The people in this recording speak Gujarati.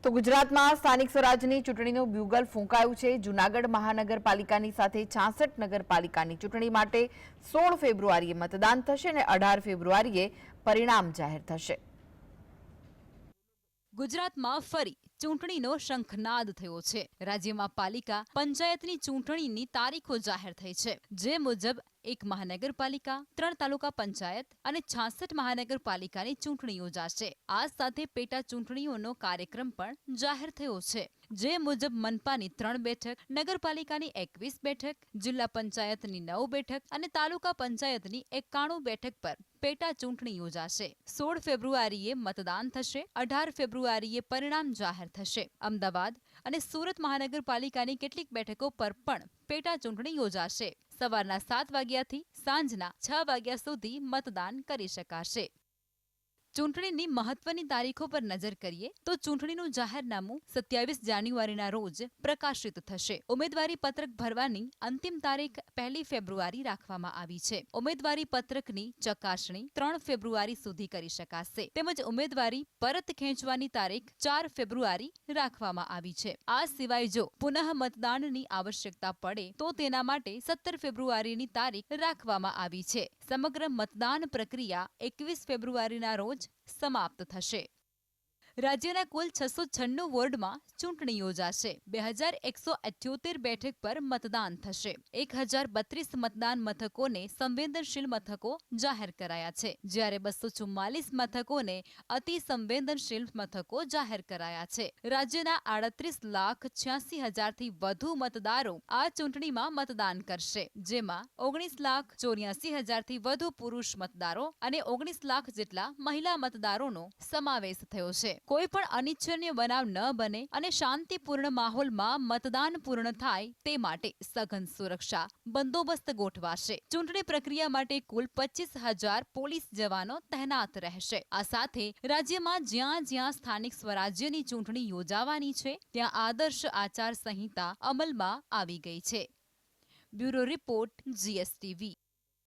તો ગુજરાતમાં સ્થાનિક સ્વરાજની ચૂંટણીનું બ્યુગલ ફૂંકાયું છે। જૂનાગઢ મહાનગરપાલિકાની સાથે 66 નગરપાલિકાની ચૂંટણી માટે 16 ફેબ્રુઆરીએ મતદાન થશે અને 18 ફેબ્રુઆરીએ પરિણામ જાહેર થશે। ગુજરાતમાં ફરી ચૂંટણીનો શંખનાદ થયો છે। રાજ્યમાં પાલિકા પંચાયતની ચૂંટણીની તારીખો જાહેર થઈ છે, જે મુજબ 1 મહાનગરપાલિકા, 3 તાલુકા પંચાયત અને 66 મહાનગરપાલિકાની ચૂંટણી યોજાશે। આ સાથે પેટા ચૂંટણીઓનો કાર્યક્રમ પણ જાહેર થયો છે, જે મુજબ મનપાની 3 બેઠક, નગરપાલિકાની 21 બેઠક, જિલ્લા પંચાયતની 9 બેઠક અને તાલુકા પંચાયતની 91 બેઠક પર પેટા ચૂંટણી યોજાશે। 16 ફેબ્રુઆરીએ મતદાન થશે, 18 ફેબ્રુઆરીએ પરિણામ જાહેર થશે। અમદાવાદ અને સુરત મહાનગરપાલિકાની કેટલીક બેઠકો પર પણ પેટા ચૂંટણી યોજાશે। સવારના 7 વાગ્યાથી સાંજના 6 વાગ્યા સુધી મતદાન કરી શકાશે। ચૂંટણીની મહત્વની તારીખો પર નજર કરીએ તો ચૂંટણીનું જાહેરનામું 27 જાન્યુઆરીના રોજ પ્રકાશિત થશે। ઉમેદવારી પત્રક ભરવાની અંતિમ તારીખ 1 ફેબ્રુઆરી રાખવામાં આવી છે। ઉમેદવારી પત્રકની ચકાસણી 3 ફેબ્રુઆરી સુધી કરી શકાશે, તેમજ ઉમેદવારી પરત ખેંચવાની તારીખ 4 ફેબ્રુઆરી રાખવામાં આવી છે। આ સિવાય જો પુનઃ મતદાનની આવશ્યકતા પડે તો તેના માટે 17 ફેબ્રુઆરીની તારીખ રાખવામાં આવી છે। સમગ્ર મતદાન પ્રક્રિયા 21 ફેબ્રુઆરીના રોજ સમાપ્ત થશે। રાજ્યના કુલ 696 વોર્ડમાં ચૂંટણી યોજાશે। 2178 બેઠક પર મતદાન થશે। 1032 મતદાન મથકોને સંવેદનશીલ મથકો જાહેર કરાયા છે, જ્યારે 244 મથકોને અતિ સંવેદનશીલ મથકો જાહેર કરાયા છે। રાજ્યના 38,86,000થી વધુ મતદારો આ ચૂંટણીમાં મતદાન કરશે, જેમાં 19,84,000થી વધુ પુરુષ મતદારો અને 19 લાખ જેટલા મહિલા મતદારોનો સમાવેશ થયો છે। કોઈ પણ અનિચ્છનીય બનાવ ન બને અને શાંતિપૂર્ણ માહોલમાં મતદાન પૂર્ણ થાય તે માટે સઘન સુરક્ષા બંદોબસ્ત ગોઠવાશે। ચૂંટણી પ્રક્રિયા માટે કુલ 25,000 પોલીસ જવાનો તહેનાત રહેશે। આ સાથે રાજ્યમાં જ્યાં જ્યાં સ્થાનિક સ્વરાજ્યની ચૂંટણી યોજાવાની છે, ત્યાં આદર્શ આચાર સંહિતા અમલમાં આવી ગઈ છે। Bureau report, GSTV।